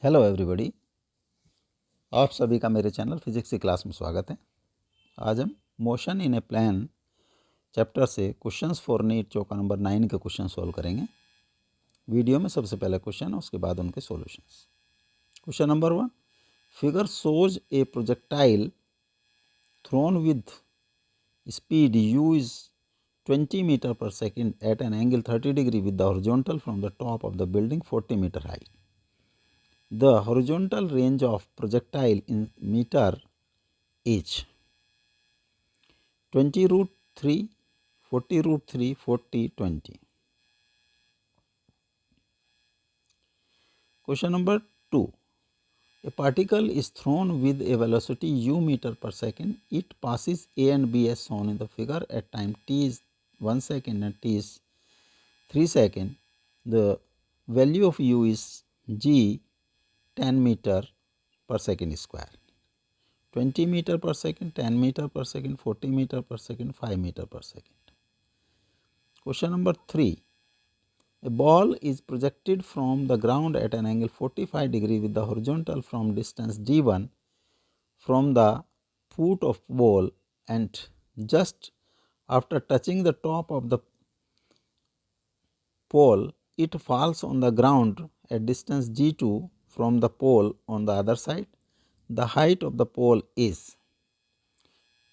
Hello everybody, आप सभी का मेरे चैनल फिजिक्स की क्लास में स्वागत है। आज हम motion in a plane chapter से क्वेश्चंस फॉर नीट चौका नंबर 9 के क्वेश्चन सॉल्व करेंगे। वीडियो में सबसे पहले क्वेश्चन, उसके बाद उनके solutions. Question number 1, figure shows a projectile thrown with speed u is 20 meter per second at an angle 30 degree with the horizontal from the top of the building 40 meter high. The horizontal range of projectile in meter is 20 root 3, 40 root 3, 40, 20. Question number 2. A particle is thrown with a velocity u meter per second. It passes A and B as shown in the figure at time t is 1 second and t is 3 seconds. The value of u is g 10 meter per second square. 20 meter per second, 10 meter per second, 40 meter per second, 5 meter per second. Question number 3. A ball is projected from the ground at an angle 45 degree with the horizontal from distance d1 from the foot of ball, and just after touching the top of the pole it falls on the ground at distance g2 from the pole on the other side. The height of the pole is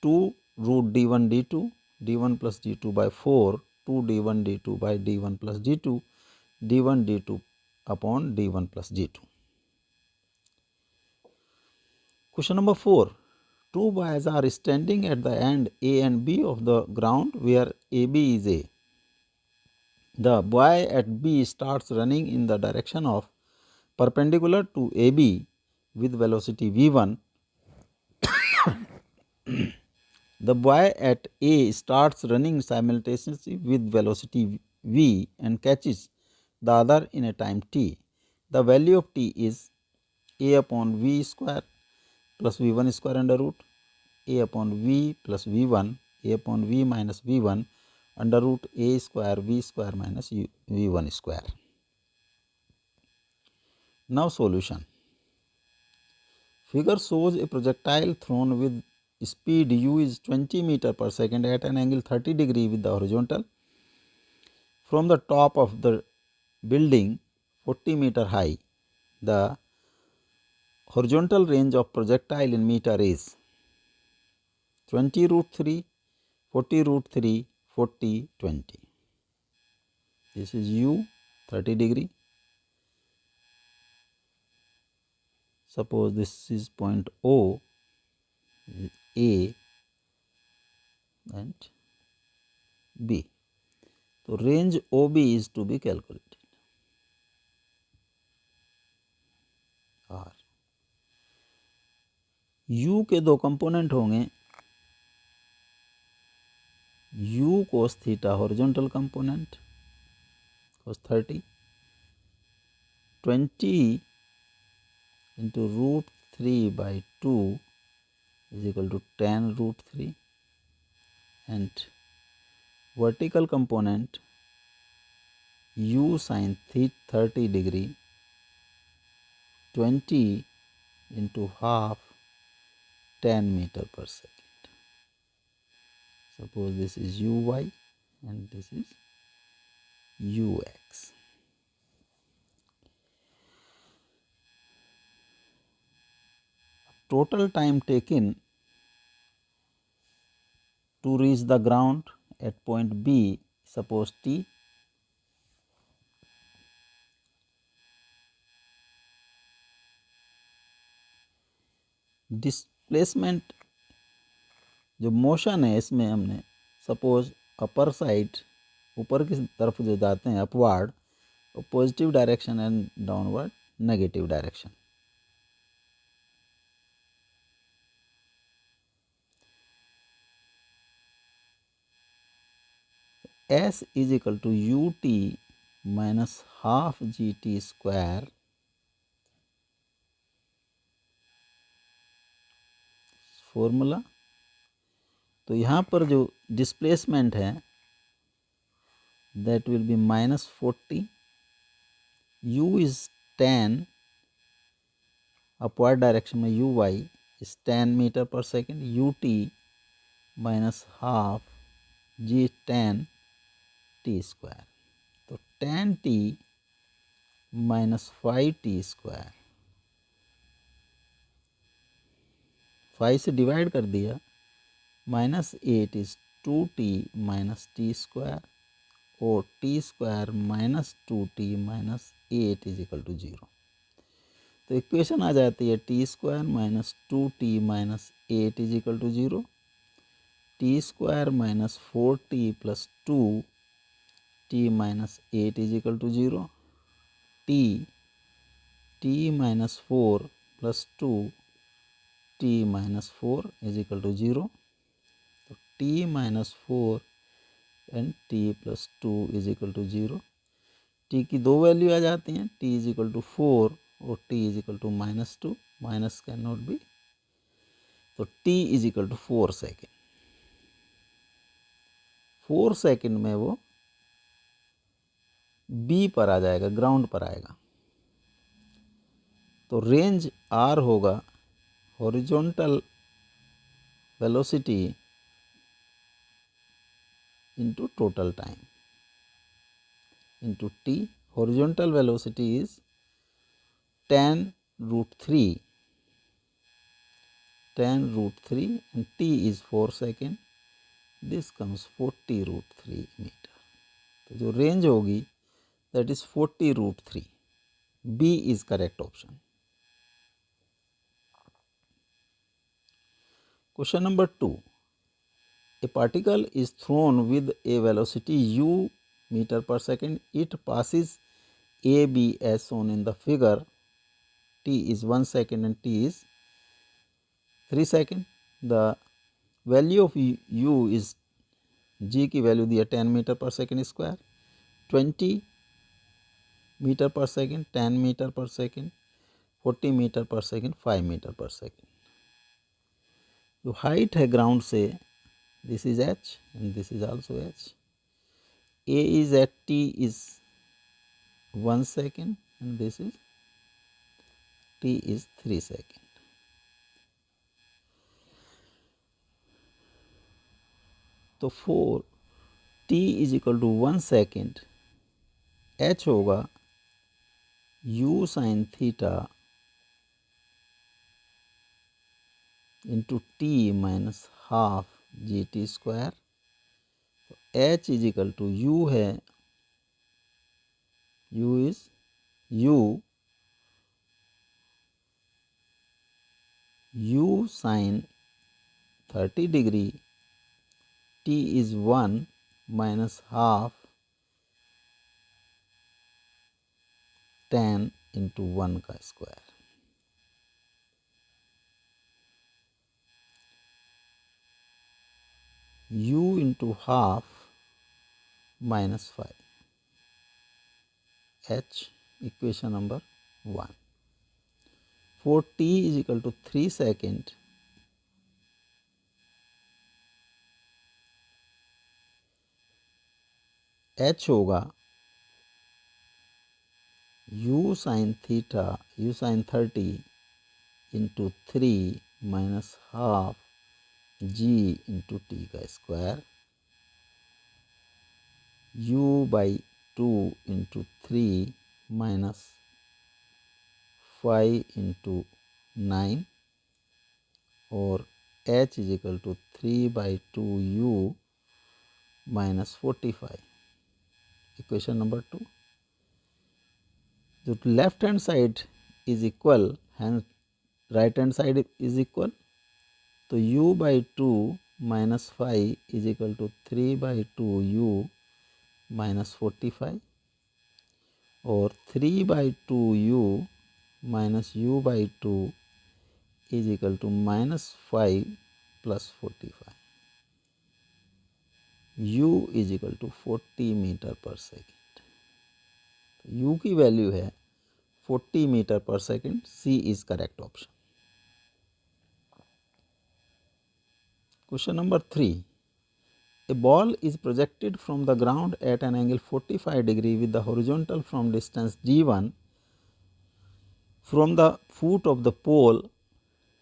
2 root d1 d2, d1 plus d2 by 4, 2 d1 d2 by d1 plus d2, d1 d2 upon d1 plus d2. Question number 4. Two boys are standing at the end A and B of the ground where AB is A. The boy at B starts running in the direction of perpendicular to AB with velocity v1. The boy at A starts running simultaneously with velocity v and catches the other in a time t. The value of t is a upon v square plus v1 square under root, a upon v plus v1, a upon v minus v1 under root a square v square minus v1 square. Now solution. Figure shows a projectile thrown with speed u is 20 meter per second at an angle 30 degree with the horizontal from the top of the building 40 meter high. The horizontal range of projectile in meter is 20 root 3, 40 root 3, 40, 20. This is u 30 degree. Suppose this is point O, A and B. So range OB is to be calculated. R. U के दो component होंगे, U cos theta horizontal component cos 30, 20 into root 3 by 2 is equal to 10 root 3, and vertical component U sin 30 degree 20 into half 10 meter per second. Suppose this is uy and this is ux. Total time taken to reach the ground at point B, suppose t. Displacement जो motion है इसमें हमने suppose upper side ऊपर की तरफ जो जाते हैं upward, positive direction and downward negative direction. S is equal to ut minus half gt square formula. तो यहाँ पर जो डिस्प्लेसमेंट है that will be minus 40, u is 10 upward direction में u y is 10 metre per second, u t minus half g 10 t square. तो 10 T minus 5 T square, 5 से divide कर दिया, minus 8 is 2t minus T square, और T square minus 2t minus 8 is equal to 0। तो equation आ जाती है T square minus 2t minus 8 is equal to 0, T square minus 4t plus 2t minus 8 is equal to 0, t minus 4 plus 2t minus 4 is equal to 0। तो t minus 4 and t plus 2 is equal to 0। t की दो value आ जाती हैं, t is equal to 4 और t is equal to minus 2, minus can not be. तो t is equal to 4 second, 4 second में वो b पर आ जाएगा, ग्राउंड पर आएगा। तो रेंज r होगा horizontal velocity into total time into t। Horizontal velocity is 10 root 3 and t is 4 second, this comes 40 root 3 meter। तो जो रेंज होगी that is 40 root 3, B is correct option। Question number 2, a particle is thrown with a velocity u meter per second, it passes a b as shown in the figure, t is 1 second and t is 3 second। the value of u is, g की value दिया 10 metre per second square, 20 metre per second, 10 metre per second, 40 metre per second, 5 metre per second. जो height है ground से, this is h and this is also h। a is at t is 1 second and this is t is 3 second। तो 4 t is equal to 1 second, h होगा u sine theta into t minus half g t square. तो h is equal to u है, u is u sine 30 degree, t is 1 minus half 10 into 1 का square. u into half minus 5, h equation number 1। for t is equal to 3 second, h होगा u sin थीटा, u sin 30 into 3 minus half g into T का square, u by 2 into 3 minus 5 into 9 और h is equal to 3 by 2 u minus 45। Equation number 2। जो left hand side is equal hand right hand side is equal, तो u by 2 minus 5 is equal to 3 by 2 u minus 45 और 3 by 2 u minus u by 2 is equal to minus 5 plus 45। u is equal to 40 metre per second. u की value है 40 metre per second, C is correct option. Question number 3, a ball is projected from the ground at an angle 45 degree with the horizontal from distance d1 from the foot of the pole,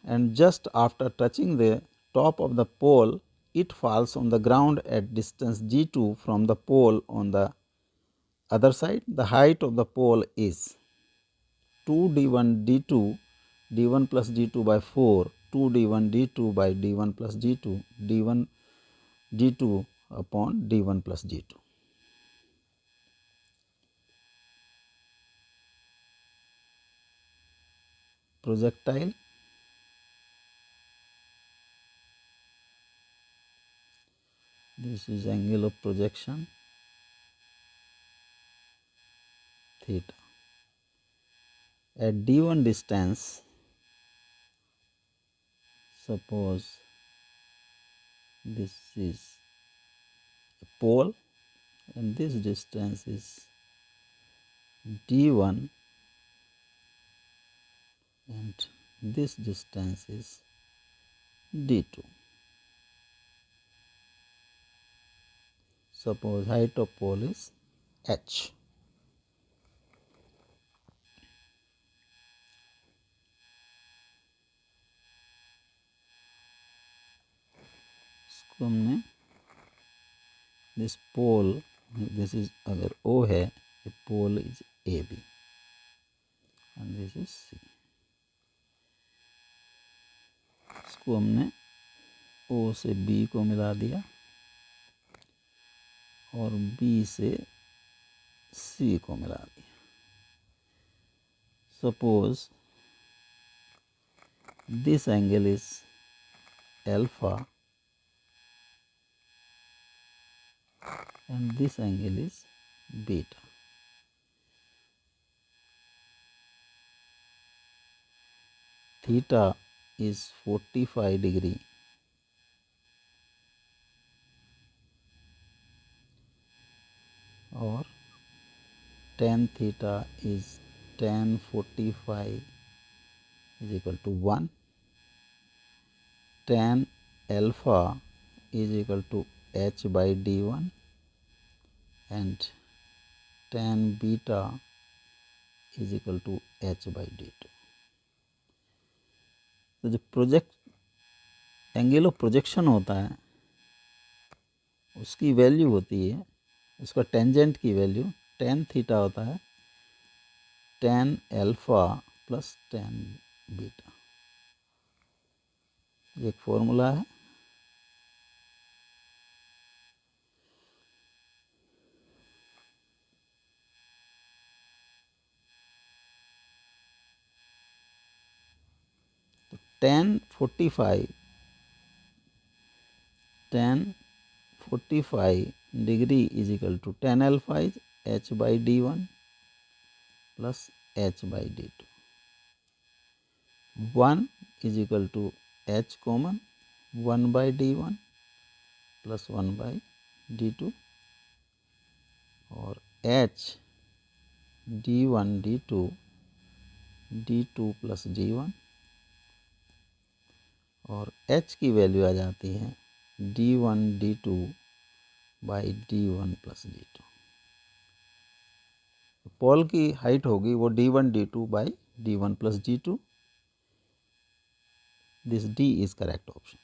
and just after touching the top of the pole, it falls on the ground at distance g2 from the pole on the other side. The height of the pole is 2d1 d2 d1 plus d2 by 4 2d1 d2 by d1 plus d2 d1 d2 upon d1 plus d2. Projectile, this is angle of projection theta. At d1 distance, suppose this is a pole and this distance is d1 and this distance is d2. Suppose height of pole is h. इसको हमने this pole, this is अगर O है, ये pole is AB and this is C. इसको हमने O से B को मिला दिया और B से C को मिला दिया. Suppose this angle is alpha and this angle is beta. Theta is 45 degree or tan theta is tan 45 is equal to 1. Tan alpha is equal to h by d1 and tan beta is equal to h by d2. तो जो project angle of projection होता है उसकी value होती है, उसका tangent की value tan theta होता है tan alpha plus tan beta. एक फॉर्मूला है. तो tan 45 degree is equal to tan alpha is h by d1 plus h by d2. 1 is equal to h common 1 by d1 plus 1 by d2 और h d1 d2 d2 plus d1 और h की value आ जाती है d1 d2 by d1 plus d2. पोल की height होगी वो d1 d2 by d1 plus d2. This D is correct option.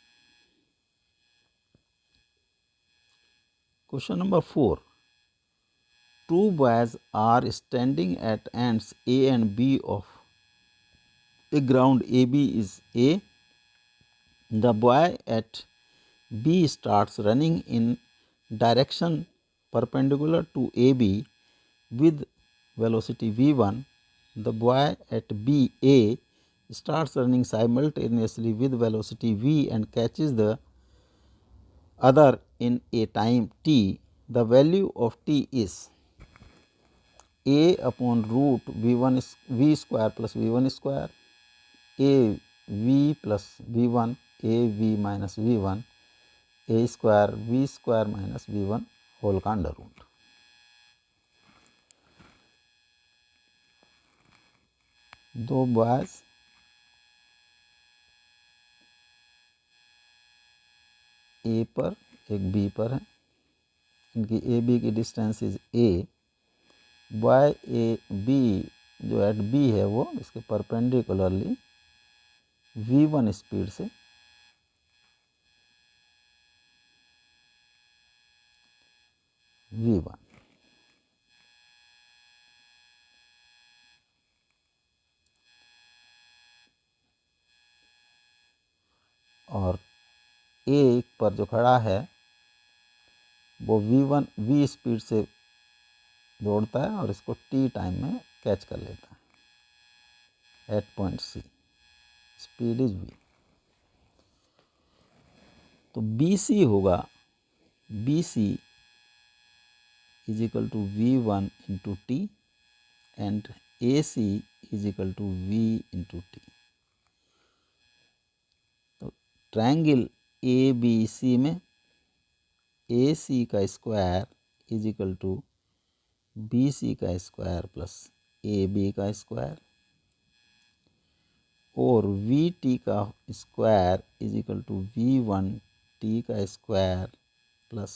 Question number 4. Two boys are standing at ends A and B of a ground AB is A. The boy at B starts running in direction perpendicular to AB with velocity v1. The boy at B A starts running simultaneously with velocity v and catches the other in a time t. The value of t is a upon root v1 v square plus v1 square, a v plus v1, a v minus v1, a square v square minus v1 whole का under root. दो boys A पर एक B पर है, इनकी A B की distance is A. Boy A B जो at B है वो इसके परपेंडिकुलरली v1 स्पीड से v1 और ए पर जो खड़ा है वो v स्पीड से दौड़ता है और इसको t टाइम में कैच कर लेता है at point C, speed is v। तो बी सी होगा, B C is equal to v1 into t and A C is equal to v into t. तो ट्रायंगल ए बी सी में A C का square is equal to B C का square plus A B का square और v t का square is equal to v one t का square plus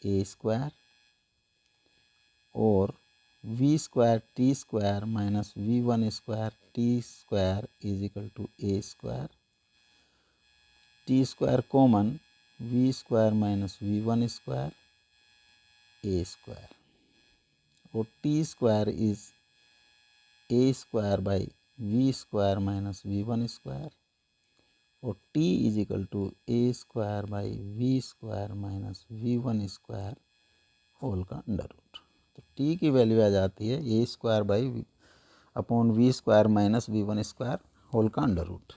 A square और we square T square minus V one square T square is equal to A square. T square common, V square minus V one square A square और T square is A square by V square minus V one square और T is equal to A square by V square minus V one square whole का under root. तो T की value आ जाती है A square by upon V square minus V one square whole का under root.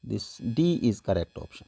This D is correct option.